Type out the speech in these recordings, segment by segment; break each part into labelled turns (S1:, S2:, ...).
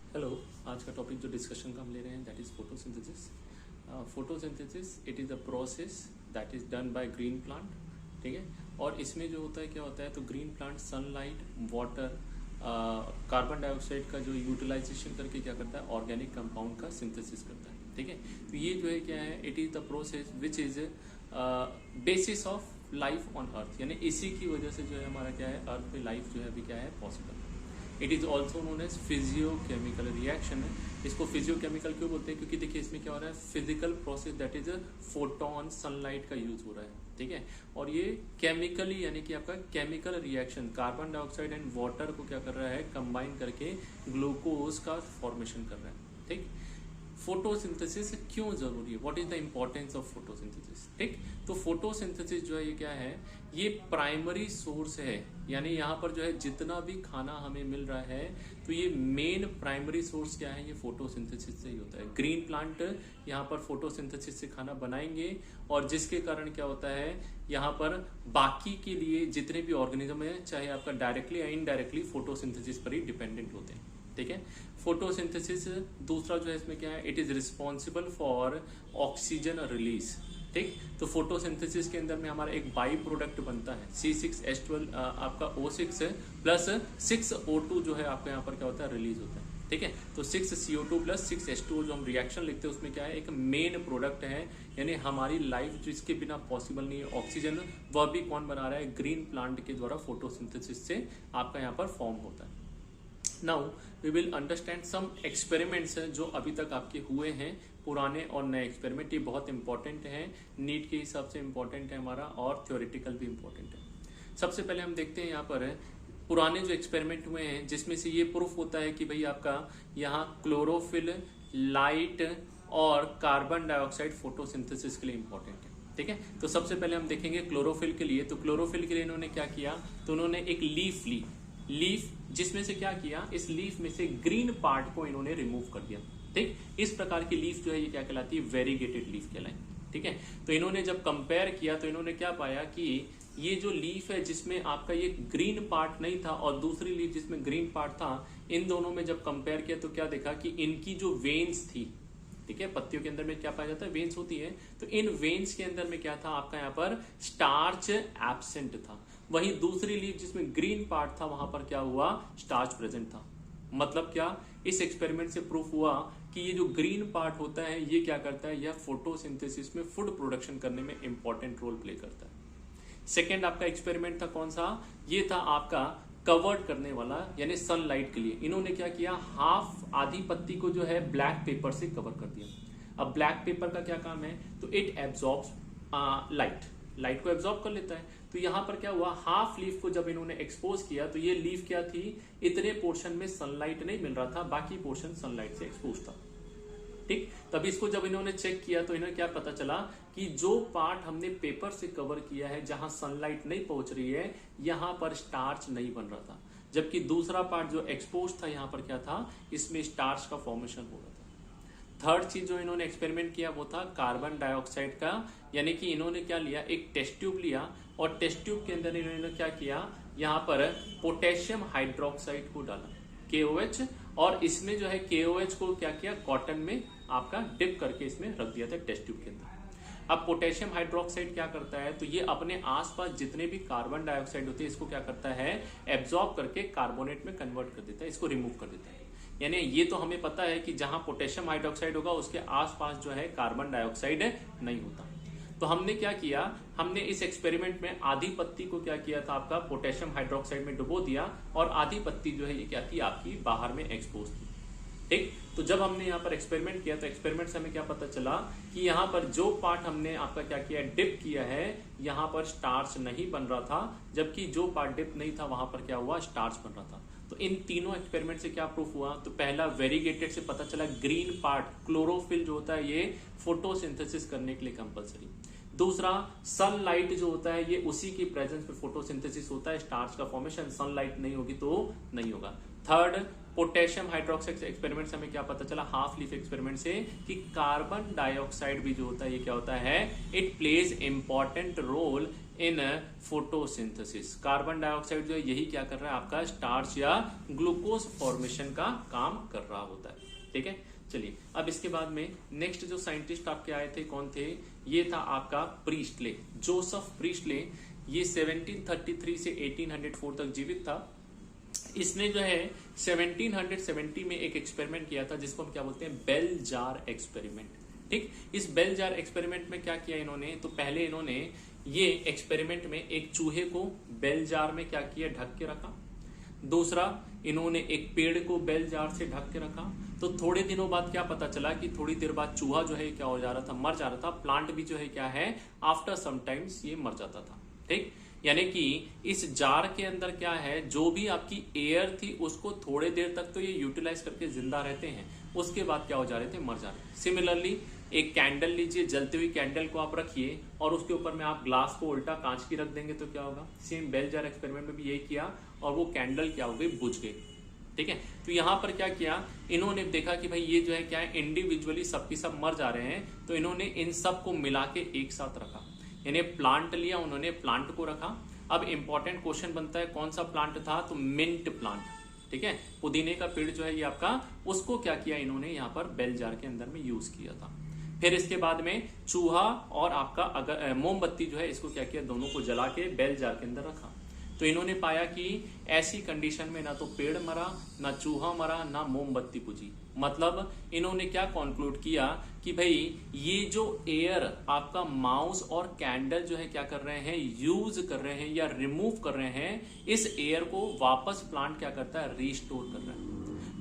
S1: Hello. आज का topic जो डिस्कशन का हम ले रहे हैं that is photosynthesis. Photosynthesis it is a process that is done by green plant. ठीक है। और इसमें जो होता है क्या होता है, तो green plant sunlight, water, carbon dioxide का जो यूटिलाइजेशन करके क्या करता है, ऑर्गेनिक कंपाउंड का सिंथेसिस करता है। ठीक है। तो ये जो है क्या है, it is the process which is basis of life on earth, यानी इसी की वजह से जो है हमारा क्या है, अर्थ पे लाइफ जो है अभी क्या है, पॉसिबल है। It is also known as physiochemical reaction है। इसको फिजियोकेमिकल क्यों बोलते हैं, क्योंकि देखिए इसमें क्या हो रहा है, physical process that is photon sunlight का यूज हो रहा है। ठीक है। और ये केमिकली यानी कि आपका chemical reaction carbon dioxide and water को क्या कर रहा है, कंबाइन करके ग्लूकोज का फॉर्मेशन कर रहा है। ठीक। फोटोसिंथेसिस क्यों जरूरी है, what is the importance of photosynthesis. ठीक। तो फोटोसिंथेसिस जो है ये क्या है, ये प्राइमरी सोर्स है, यानी यहाँ पर जो है जितना भी खाना हमें मिल रहा है, तो ये मेन प्राइमरी सोर्स क्या है, ये फोटोसिंथेसिस से ही होता है। ग्रीन प्लांट यहाँ पर फोटोसिंथेसिस से खाना बनाएंगे, और जिसके कारण क्या होता है, यहाँ पर बाकी के लिए जितने भी ऑर्गेनिज्म है, चाहे आपका डायरेक्टली या इनडायरेक्टली फोटोसिंथेसिस पर ही डिपेंडेंट होते हैं। ठीक है। फोटोसिंथेसिस दूसरा जो है इसमें क्या है, it is responsible for oxygen release. ठीक। तो फोटोसिंथेसिस के अंदर में हमारा एक बाई प्रोडक्ट बनता है C6H12 आपका O6 प्लस 6O2 जो है आपका यहाँ पर क्या होता है, रिलीज होता है। ठीक है। तो 6CO2 प्लस 6H2 जो हम रिएक्शन लिखते हैं उसमें क्या है, एक मेन प्रोडक्ट है, यानी हमारी लाइफ जिसके बिना पॉसिबल नहीं है, ऑक्सीजन, वह भी कौन बना रहा है, ग्रीन प्लांट के द्वारा फोटोसिंथेसिस से आपका यहाँ पर फॉर्म होता है। Now we will understand some experiments जो अभी तक आपके हुए हैं, पुराने और नए एक्सपेरिमेंट। ये बहुत इंपॉर्टेंट है, नीट के हिसाब से इंपॉर्टेंट है हमारा, और थ्योरेटिकल भी इंपॉर्टेंट है। सबसे पहले हम देखते हैं यहाँ पर पुराने जो एक्सपेरिमेंट हुए हैं, जिसमें से ये प्रूफ होता है कि भाई आपका यहाँ क्लोरोफिल, लाइट और कार्बन डाइऑक्साइड फोटोसिंथेसिस के लिए इंपॉर्टेंट है। ठीक है। तो सबसे पहले हम देखेंगे क्लोरोफिल के लिए। तो क्लोरोफिल के लिए इन्होंने क्या किया, तो उन्होंने एक लीफ ली, लीफ जिसमें से क्या किया, इस लीफ में से ग्रीन पार्ट को इन्होंने रिमूव कर दिया। ठीक। इस प्रकार की लीफ जो है ये क्या कहलाती है, वेरीगेटेड लीफ कहलाएंगे। ठीक है। तो इन्होंने जब कंपेयर किया तो इन्होंने क्या पाया कि ये जो लीफ है जिसमें आपका ये ग्रीन पार्ट नहीं था, और दूसरी लीफ जिसमें ग्रीन पार्ट था, इन दोनों में जब कंपेयर किया तो क्या देखा कि इनकी जो वेन्स थी, ठीक है, पत्तियों के अंदर में क्या पाया जाता है, वेन्स होती है, तो इन वेन्स के अंदर में क्या था आपका यहाँ पर, स्टार्च एब्सेंट था। वहीं दूसरी लीफ जिसमें ग्रीन पार्ट था, वहां पर क्या हुआ, स्टार्च प्रेजेंट था। मतलब क्या, इस एक्सपेरिमेंट से प्रूफ हुआ कि ये जो ग्रीन पार्ट होता है ये क्या करता है, यह फोटोसिंथेसिस में फूड प्रोडक्शन करने में इंपॉर्टेंट रोल प्ले करता है। सेकेंड आपका एक्सपेरिमेंट था कौन सा, ये था आपका कवर्ड करने वाला, यानी सनलाइट के लिए। इन्होंने क्या किया, हाफ आधी पत्ती को जो है ब्लैक पेपर से कवर कर दिया। अब ब्लैक पेपर का क्या काम है, तो इट एब्जॉर्ब्स लाइट को एब्जॉर्ब कर लेता है। तो यहां पर क्या हुआ, हाफ लीफ को जब इन्होंने एक्सपोज किया तो ये लीफ क्या थी, इतने पोर्शन में सनलाइट नहीं मिल रहा था, बाकी पोर्शन सनलाइट से एक्सपोज था। ठीक। तब इसको जब इन्होंने चेक किया तो इन्हें क्या पता चला कि जो पार्ट हमने पेपर से कवर किया है, जहां सनलाइट नहीं पहुंच रही है, यहां पर स्टार्च नहीं बन रहा था, जबकि दूसरा पार्ट जो एक्सपोज था यहां पर क्या था, इसमें स्टार्च का फॉर्मेशन हो रहा था। थर्ड चीज जो इन्होंने एक्सपेरिमेंट किया वो था कार्बन डाइऑक्साइड का, यानी कि इन्होंने क्या लिया, एक टेस्ट ट्यूब लिया, और टेस्ट ट्यूब के अंदर इन्होंने क्या किया, यहां पर पोटेशियम हाइड्रोक्साइड को डाला, KOH, और इसमें जो है KOH को क्या किया, कॉटन में आपका डिप करके इसमें रख दिया था टेस्ट ट्यूब के अंदर। अब पोटेशियम हाइड्रोक्साइड क्या करता है, तो ये अपने आसपास जितने भी कार्बन डाइऑक्साइड होते हैं इसको क्या करता है, एब्जॉर्ब करके कार्बोनेट में कन्वर्ट कर देता है, इसको रिमूव कर देता है। यानी ये तो हमें पता है कि जहां पोटेशियम हाइड्रोक्साइड होगा उसके आसपास जो है कार्बन डाइऑक्साइड नहीं होता। तो हमने क्या किया, हमने इस एक्सपेरिमेंट में आधी पत्ती को क्या किया था, आपका पोटेशियम हाइड्रोक्साइड में डुबो दिया, और आधी पत्ती जो है ये क्या थी, आपकी बाहर में एक्सपोज थी। ठीक। तो जब हमने यहाँ पर एक्सपेरिमेंट किया तो एक्सपेरिमेंट से हमें क्या पता चला कि यहाँ पर जो पार्ट हमने आपका क्या किया, डिप किया है, यहाँ पर स्टार्च नहीं बन रहा था, जबकि जो पार्ट डिप नहीं था वहां पर क्या हुआ, स्टार्च बन रहा था। तो इन तीनों एक्सपेरिमेंट से क्या प्रूफ हुआ, तो पहला वेरीगेटेड से पता चला ग्रीन पार्ट क्लोरोफिल जो होता है ये फोटोसिंथेसिस करने के लिए कंपलसरी। दूसरा, सनलाइट जो होता है ये उसी की प्रेजेंस में फोटोसिंथेसिस होता है, स्टार्च का फॉर्मेशन, सनलाइट नहीं होगी तो नहीं होगा। थर्ड, पोटेशियम हाइड्रोक्साइड एक्सपेरिमेंट से हमें क्या पता चला, हाफ लीफ एक्सपेरिमेंट से, कि कार्बन डाइऑक्साइड भी जो होता है ये क्या होता है, it plays important role in photosynthesis. Carbon dioxide जो है यही क्या कर रहा है, आपका स्टार्च या ग्लूकोज फॉर्मेशन का काम कर रहा होता है। ठीक है, चलिए अब इसके बाद में नेक्स्ट जो साइंटिस्ट आपके आए थे कौन थे, ये था आपका प्रीस्टले, जोसेफ प्रीस्टले। ये 1733 से 1804 तक जीवित था। इसने जो है 1770 में एक एक्सपेरिमेंट किया था जिसको हम क्या बोलते हैं, बेल जार एक्सपेरिमेंट। ठीक, इस बेल जार एक्सपेरिमेंट में क्या किया इन्होंने, तो पहले इन्होंने ये एक्सपेरिमेंट में एक चूहे को बेल जार में क्या किया, ढक के रखा। दूसरा, इन्होंने एक पेड़ को बेल जार से ढक के रखा। तो थोड़े दिनों बाद क्या पता चला कि थोड़ी देर बाद चूहा जो है क्या हो जा रहा था, मर जा रहा था। प्लांट भी जो है क्या है, आफ्टर सम टाइम्स ये मर जाता था। ठीक, यानी कि इस जार के अंदर क्या है, जो भी आपकी एयर थी उसको थोड़े देर तक तो ये यूटिलाइज करके जिंदा रहते हैं, उसके बाद क्या हो जा रहे थे, मर जा रहे थे। सिमिलरली एक कैंडल लीजिए, जलती हुई कैंडल को आप रखिए और उसके ऊपर में आप ग्लास को उल्टा कांच की रख देंगे तो क्या होगा, सेम बेल जार एक्सपेरिमेंट में भी यही किया और वो कैंडल क्या हो गई, बुझ गई। ठीक है, तो यहां पर क्या किया इन्होंने, देखा कि भाई ये जो है क्या है, इंडिविजुअली सबकी सब मर जा रहे हैं, तो इन्होंने इन सब को मिला के एक साथ रखा। यानी प्लांट लिया उन्होंने, प्लांट को रखा। अब इंपॉर्टेंट क्वेश्चन बनता है कौन सा प्लांट था, तो मिंट प्लांट। ठीक है, पुदीने का पेड़ जो है ये आपका, उसको क्या किया इन्होंने यहाँ पर बेल जार के अंदर में यूज किया था। फिर इसके बाद में चूहा और आपका अगर मोमबत्ती जो है इसको क्या किया, दोनों को जला के बेल जार के अंदर रखा। तो इन्होंने पाया कि ऐसी कंडीशन में ना तो पेड़ मरा, ना चूहा मरा, ना मोमबत्ती बुझी। मतलब इन्होंने क्या कंक्लूड किया कि भाई ये जो एयर आपका माउस और कैंडल जो है क्या कर रहे हैं, यूज कर रहे हैं या रिमूव कर रहे हैं, इस एयर को वापस प्लांट क्या करता है, रीस्टोर कर रहा है।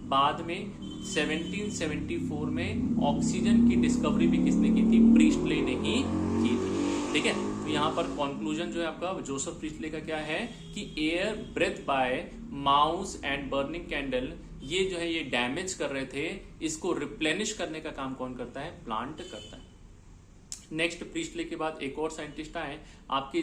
S1: बाद में 1774 में ऑक्सीजन की डिस्कवरी भी किसने की थी, प्रीस्टले ने ही की थी। ठीक है, तो यहाँ पर कंक्लूजन जो है आपका जोसेफ प्रीस्टले का क्या है कि air breath by mouse and burning candle, ये जो है ये डैमेज कर रहे थे, इसको रिप्लेनिश करने का काम कौन करता है, प्लांट करता है। नेक्स्ट प्रीस्टले के बाद एक और साइंटिस्ट आए आपके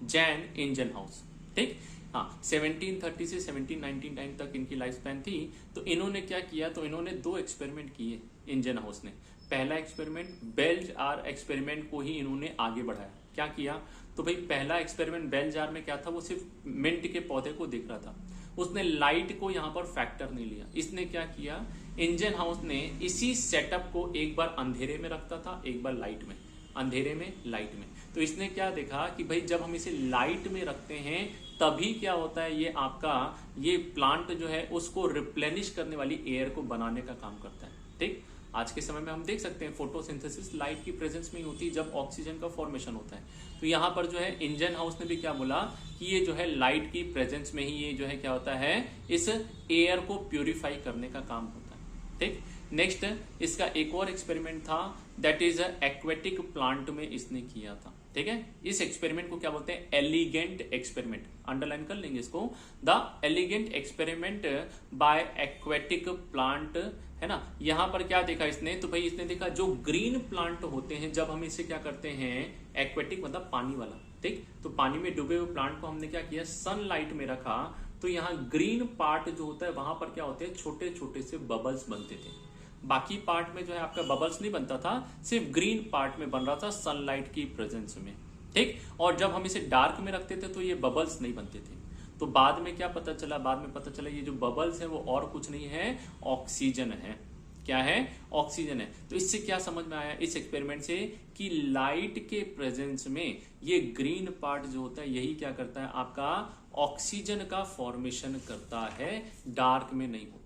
S1: जैन इंजनहाउस। ठीक, हाँ 1730 से 1799 तक इनकी लाइफ स्पैन थी। तो इन्होंने क्या किया, तो इन्होंने दो एक्सपेरिमेंट किए इंजन हाउस ने। पहला एक्सपेरिमेंट बेल जार एक्सपेरिमेंट को ही इन्होंने आगे बढ़ाया। क्या किया, तो भाई पहला एक्सपेरिमेंट बेल जार में क्या था, वो सिर्फ मिंट के पौधे को देख रहा था, उसने लाइट को यहाँ पर फैक्टर नहीं लिया। इसने क्या किया, इंजन हाउस ने इसी सेटअप को एक बार अंधेरे में रखता था, एक बार लाइट में, अंधेरे में लाइट में। तो इसने क्या देखा कि भाई जब हम इसे लाइट में रखते हैं तभी क्या होता है, ये आपका ये प्लांट जो है उसको रिप्लेनिश करने वाली एयर को बनाने का काम करता है। ठीक, आज के समय में हम देख सकते हैं फोटोसिंथेसिस लाइट की प्रेजेंस में ही होती है जब ऑक्सीजन का फॉर्मेशन होता है। तो यहाँ पर जो है इंजन हाउस ने भी क्या बोला कि ये जो है लाइट की प्रेजेंस में ही ये जो है क्या होता है, इस एयर को प्यूरिफाई करने का काम होता है। ठीक, नेक्स्ट इसका एक और एक्सपेरिमेंट था, दैट इज एक्वेटिक प्लांट में इसने किया था। ठीक है, इस एक्सपेरिमेंट को क्या बोलते हैं, एलिगेंट एक्सपेरिमेंट, अंडरलाइन कर लेंगे इसको, the elegant experiment by aquatic plant, है ना। यहां पर क्या देखा इसने, तो भाई इसने देखा जो ग्रीन प्लांट होते हैं, जब हम इसे क्या करते हैं, एक्वेटिक मतलब पानी वाला, ठीक, तो पानी में डूबे हुए प्लांट को हमने क्या किया, सनलाइट में रखा, तो यहाँ ग्रीन पार्ट जो होता है वहां पर क्या होते हैं, छोटे छोटे से बबल्स बनते थे। बाकी पार्ट में जो है आपका बबल्स नहीं बनता था, सिर्फ ग्रीन पार्ट में बन रहा था सनलाइट की प्रेजेंस में। ठीक, और जब हम इसे डार्क में रखते थे तो ये बबल्स नहीं बनते थे। तो बाद में क्या पता चला, बाद में पता चला ये जो बबल्स है वो और कुछ नहीं है, ऑक्सीजन है। क्या है, ऑक्सीजन है। तो इससे क्या समझ में आया इस एक्सपेरिमेंट से कि लाइट के प्रेजेंस में ये ग्रीन पार्ट जो होता है यही क्या करता है, आपका ऑक्सीजन का फॉर्मेशन करता है, डार्क में नहीं होता।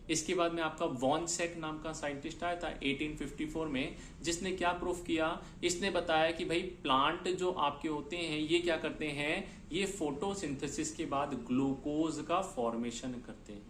S1: इसके बाद में आपका वॉन सेक नाम का साइंटिस्ट आया था 1854 में, जिसने क्या प्रूफ किया, इसने बताया कि भाई प्लांट जो आपके होते हैं ये क्या करते हैं, ये फोटोसिंथेसिस के बाद ग्लूकोज का फॉर्मेशन करते हैं,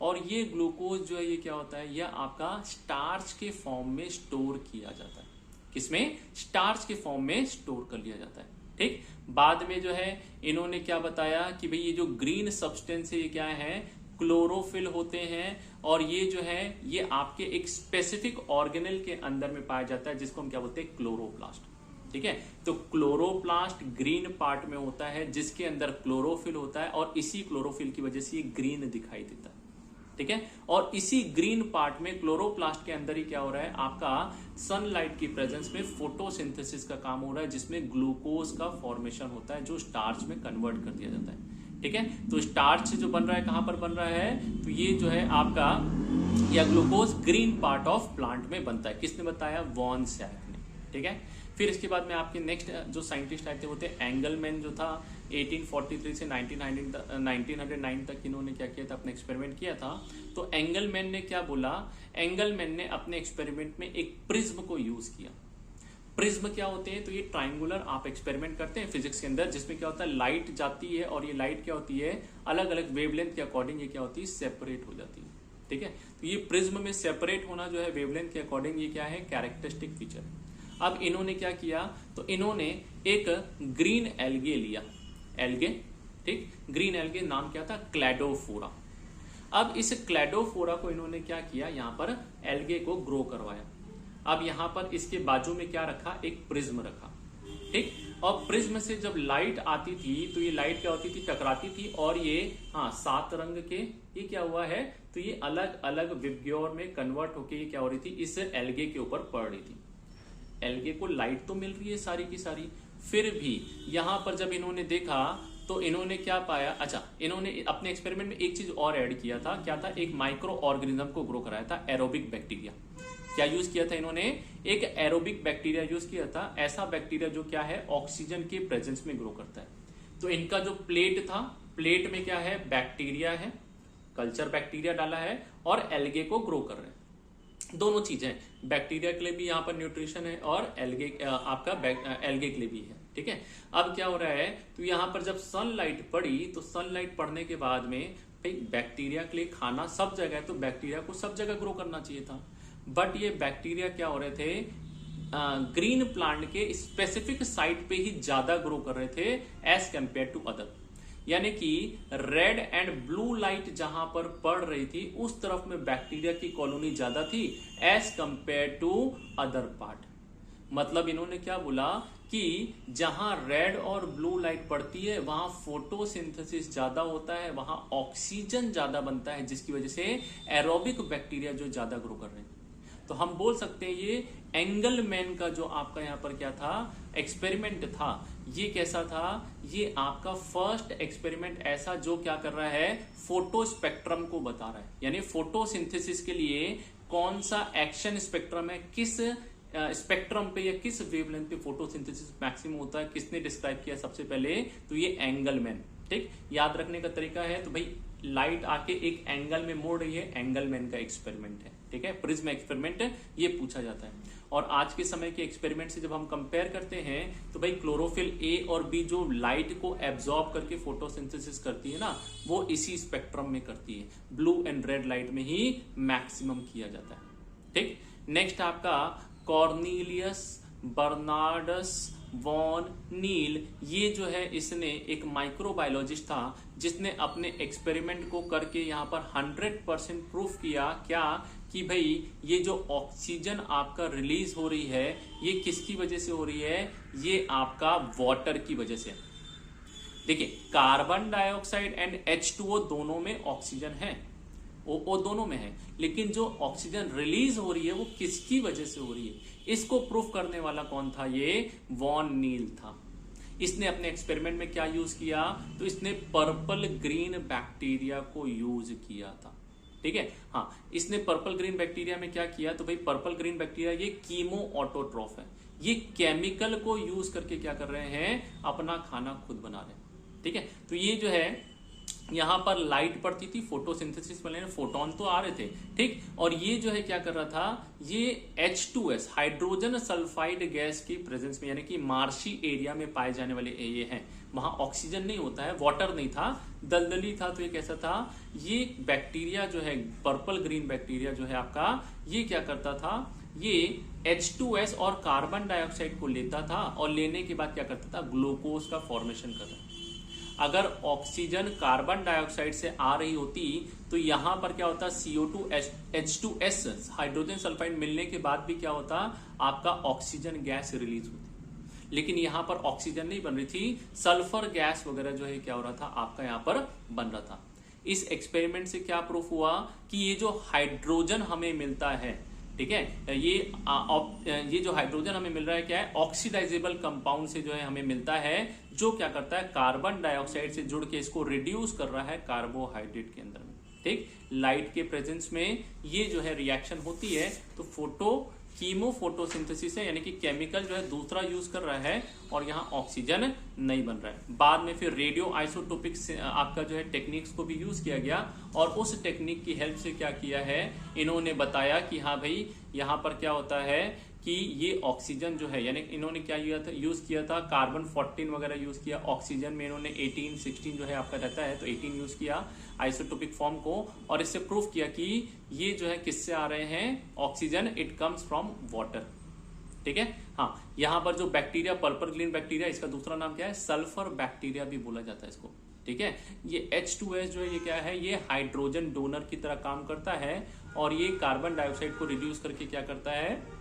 S1: और ये ग्लूकोज जो है ये क्या होता है, यह आपका स्टार्च के फॉर्म में स्टोर किया जाता है। किसमें, स्टार्च के फॉर्म में स्टोर कर लिया जाता है। ठीक, बाद में जो है इन्होंने क्या बताया कि भाई ये जो ग्रीन सब्सटेंस है ये क्या है, क्लोरोफिल होते हैं, और ये जो है ये आपके एक स्पेसिफिक ऑर्गेनल के अंदर में पाया जाता है जिसको हम क्या बोलते हैं, क्लोरोप्लास्ट। ठीक है, तो क्लोरोप्लास्ट ग्रीन पार्ट में होता है जिसके अंदर क्लोरोफिल होता है, और इसी क्लोरोफिल की वजह से ये ग्रीन दिखाई देता है। ठीक है। और इसी ग्रीन पार्ट में क्लोरोप्लास्ट के अंदर ही क्या हो रहा है, आपका सनलाइट की प्रेजेंस में फोटोसिंथेसिस का काम हो रहा है, जिसमें ग्लूकोज का फॉर्मेशन होता है जो स्टार्च में कन्वर्ट कर दिया जाता है, ठीक है। तो स्टार्च जो बन रहा है कहां पर बन रहा है, तो ये जो है आपका या glucose green part of plant में बनता है। किसने बताया, वॉन सैक ने, ठीक है। फिर इसके बाद में आपके नेक्स्ट जो साइंटिस्ट आए थे वो थे एंगलमैन, जो था 1843 से 1909 तक इन्होंने क्या किया था, अपने एक्सपेरिमेंट किया था। तो एंगलमैन ने क्या बोला, एंगलमैन ने अपने एक्सपेरिमेंट में एक प्रिज्म को यूज किया। प्रिज्म क्या होते हैं, तो ये ट्राइंगुलर आप एक्सपेरिमेंट करते हैं फिजिक्स के अंदर, जिसमें क्या होता है, लाइट जाती है और ये लाइट क्या होती है, अलग अलग वेवलेंथ के अकॉर्डिंग ये क्या होती है, सेपरेट हो जाती है, ठीक है। तो ये प्रिज्म में सेपरेट होना जो है वेवलेंथ के अकॉर्डिंग, ये क्या है, कैरेक्टरिस्टिक फीचर है। अब इन्होंने क्या किया, तो इन्होंने एक ग्रीन एल्गे लिया, एल्गे, ठीक, ग्रीन एल्गे नाम क्या था, क्लैडोफोरा। अब इस क्लैडोफोरा को इन्होंने क्या किया, यहां पर एल्गे को ग्रो करवाया। अब यहां पर इसके बाजू में क्या रखा, एक प्रिज्म रखा, ठीक। और प्रिज्म से जब लाइट आती थी तो ये लाइट क्या होती थी, टकराती थी, और ये 7 रंग के ये क्या हुआ है, तो ये अलग अलग विबग्योर में कन्वर्ट होके ये क्या हो रही थी, इस एल्गे के ऊपर पड़ रही थी। एल्गे को लाइट तो मिल रही है सारी की सारी, फिर भी यहां पर जब इन्होंने देखा तो इन्होंने क्या पाया, अच्छा इन्होंने अपने एक्सपेरिमेंट में एक चीज और ऐड किया था, क्या था, एक माइक्रो ऑर्गेनिज्म को ग्रो कराया था, एरोबिक बैक्टीरिया। क्या यूज किया था इन्होंने, एक एरोबिक बैक्टीरिया यूज किया था, ऐसा बैक्टीरिया जो क्या है, ऑक्सीजन के प्रेजेंस में ग्रो करता है। तो इनका जो प्लेट था, प्लेट में क्या है, बैक्टीरिया है, कल्चर बैक्टीरिया डाला है, और एल्गे को ग्रो कर रहे हैं। दोनों चीजें, बैक्टीरिया के लिए भी यहाँ पर न्यूट्रिशन है और एल्गे आपका एल्गे के लिए भी है, ठीक है। अब क्या हो रहा है, तो यहाँ पर जब सनलाइट पड़ी तो सनलाइट पड़ने के बाद में भाई बैक्टीरिया के लिए खाना सब जगह है, तो बैक्टीरिया को सब जगह ग्रो करना चाहिए था। बट ये बैक्टीरिया क्या हो रहे थे, ग्रीन प्लांट के स्पेसिफिक साइट पे ही ज्यादा ग्रो कर रहे थे एज कंपेयर टू अदर। यानी कि रेड एंड ब्लू लाइट जहां पर पड़ रही थी उस तरफ में बैक्टीरिया की कॉलोनी ज्यादा थी as compare to other part. मतलब इन्होंने क्या बोला कि जहां रेड और ब्लू लाइट पड़ती है वहां फोटोसिंथेसिस ज्यादा होता है, वहां ऑक्सीजन ज्यादा बनता है, जिसकी वजह से एरोबिक बैक्टीरिया जो ज्यादा ग्रो कर रहे हैं। तो हम बोल सकते हैं ये एंगलमैन का जो आपका यहाँ पर क्या था, एक्सपेरिमेंट था, ये कैसा था, ये आपका फर्स्ट एक्सपेरिमेंट ऐसा जो क्या कर रहा है, फोटो स्पेक्ट्रम को बता रहा है। यानी फोटोसिंथेसिस के लिए कौन सा एक्शन स्पेक्ट्रम है, किस स्पेक्ट्रम पे या किस वेवलेंथ पे फोटोसिंथेसिस मैक्सिमम होता है, किसने डिस्क्राइब किया सबसे पहले, तो ये एंगलमैन, ठीक। याद रखने का तरीका है, तो भाई लाइट आके एक एंगल में मोड़ रही है, एंगलमैन का एक्सपेरिमेंट है, ठीक है, प्रिज्म एक्सपेरिमेंट ये पूछा जाता है। और आज के समय के एक्सपेरिमेंट से जब हम कंपेयर करते हैं तो भाई क्लोरोफिल ए और बी जो लाइट को एब्जॉर्ब करके फोटोसिंथेसिस करती है ना, वो इसी स्पेक्ट्रम में करती है, ब्लू एंड रेड लाइट में ही मैक्सिमम किया जाता है, ठीक। नेक्स्ट आपका कॉर्नेलियस बर्नार्डस वॉन नील, ये जो है इसने एक माइक्रोबायोलॉजिस्ट था जिसने अपने एक्सपेरिमेंट को करके यहाँ पर 100% प्रूफ किया क्या, कि भाई ये जो ऑक्सीजन आपका रिलीज हो रही है ये किसकी वजह से हो रही है, ये आपका वाटर की वजह से। देखिए कार्बन डाइऑक्साइड एंड H2O दोनों में ऑक्सीजन है, वो दोनों में है, लेकिन जो ऑक्सीजन रिलीज हो रही है वो किसकी वजह से हो रही है, इसको प्रूफ करने वाला कौन था, ये वॉन नील था। इसने अपने एक्सपेरिमेंट में क्या यूज किया, तो इसने पर्पल ग्रीन बैक्टीरिया को यूज किया था, ठीक है। हाँ, इसने पर्पल ग्रीन बैक्टीरिया में क्या किया, तो भाई पर्पल ग्रीन बैक्टीरिया ये कीमो ऑटोट्रॉफ है, ये केमिकल को यूज करके क्या कर रहे हैं, अपना खाना खुद बना रहे हैं, ठीक है। तो ये जो है यहां पर लाइट पड़ती थी, फोटोसिंथेसिस में फोटोन तो आ रहे थे, ठीक। और ये जो है क्या कर रहा था, ये H2S हाइड्रोजन सल्फाइड गैस की प्रेजेंस में, यानी कि मार्शी एरिया में पाए जाने वाले ये हैं, वहां ऑक्सीजन नहीं होता है, वाटर नहीं था, दलदली था। तो ये कैसा था, ये बैक्टीरिया जो है पर्पल ग्रीन बैक्टीरिया जो है आपका, ये क्या करता था, ये H2S और कार्बन डाइऑक्साइड को लेता था और लेने के बाद क्या करता था, ग्लूकोज का फॉर्मेशन कर रहा है। अगर ऑक्सीजन कार्बन डाइऑक्साइड से आ रही होती तो यहां पर क्या होता, CO2 H2S हाइड्रोजन सल्फाइड मिलने के बाद भी क्या होता, आपका ऑक्सीजन गैस रिलीज होती, लेकिन यहां पर ऑक्सीजन नहीं बन रही थी, सल्फर गैस वगैरह जो है क्या हो रहा था, आपका यहां पर बन रहा था। इस एक्सपेरिमेंट से क्या प्रूफ हुआ कि ये जो हाइड्रोजन हमें मिलता है, ठीक है, ये जो हाइड्रोजन हमें मिल रहा है क्या है, ऑक्सीडाइजेबल कंपाउंड से जो है हमें मिलता है, जो क्या करता है कार्बन डाइऑक्साइड से जुड़ के इसको रिड्यूस कर रहा है कार्बोहाइड्रेट के अंदर में। ठीक, लाइट के प्रेजेंस में ये जो है रिएक्शन होती है, तो कीमो फोटोसिंथेसिस है, यानी कि केमिकल जो है दूसरा यूज कर रहा है और यहाँ ऑक्सीजन नहीं बन रहा है। बाद में फिर रेडियो आइसोटोपिक आपका जो है टेक्निक्स को भी यूज किया गया और उस टेक्निक की हेल्प से क्या किया है, इन्होंने बताया कि हाँ भाई यहाँ पर क्या होता है कि ये ऑक्सीजन जो है, यानी इन्होंने क्या यूज किया था, कार्बन 14 वगैरह यूज किया, ऑक्सीजन में इन्होंने 18 16 जो है आपका रहता है, तो 18 यूज किया आइसोटोपिक फॉर्म को, और इससे प्रूफ किया कि ये जो है किससे आ रहे हैं, oxygen, it comes from water. ठीक है, हाँ, यहाँ पर जो बैक्टीरिया, पर्पल ग्रीन बैक्टीरिया, इसका दूसरा नाम क्या है, सल्फर बैक्टीरिया भी बोला जाता है इसको। ठीक है, ये H2S जो है ये क्या है, ये हाइड्रोजन डोनर की तरह काम करता है और ये कार्बन डाइऑक्साइड को रिड्यूस करके क्या करता है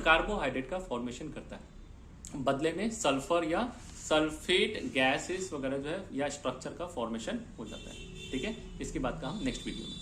S1: कार्बोहाइड्रेट का फॉर्मेशन करता है, बदले में सल्फर या सल्फेट गैसेस वगैरह जो है या स्ट्रक्चर का फॉर्मेशन हो जाता है। ठीक है, इसकी बात का हम नेक्स्ट वीडियो में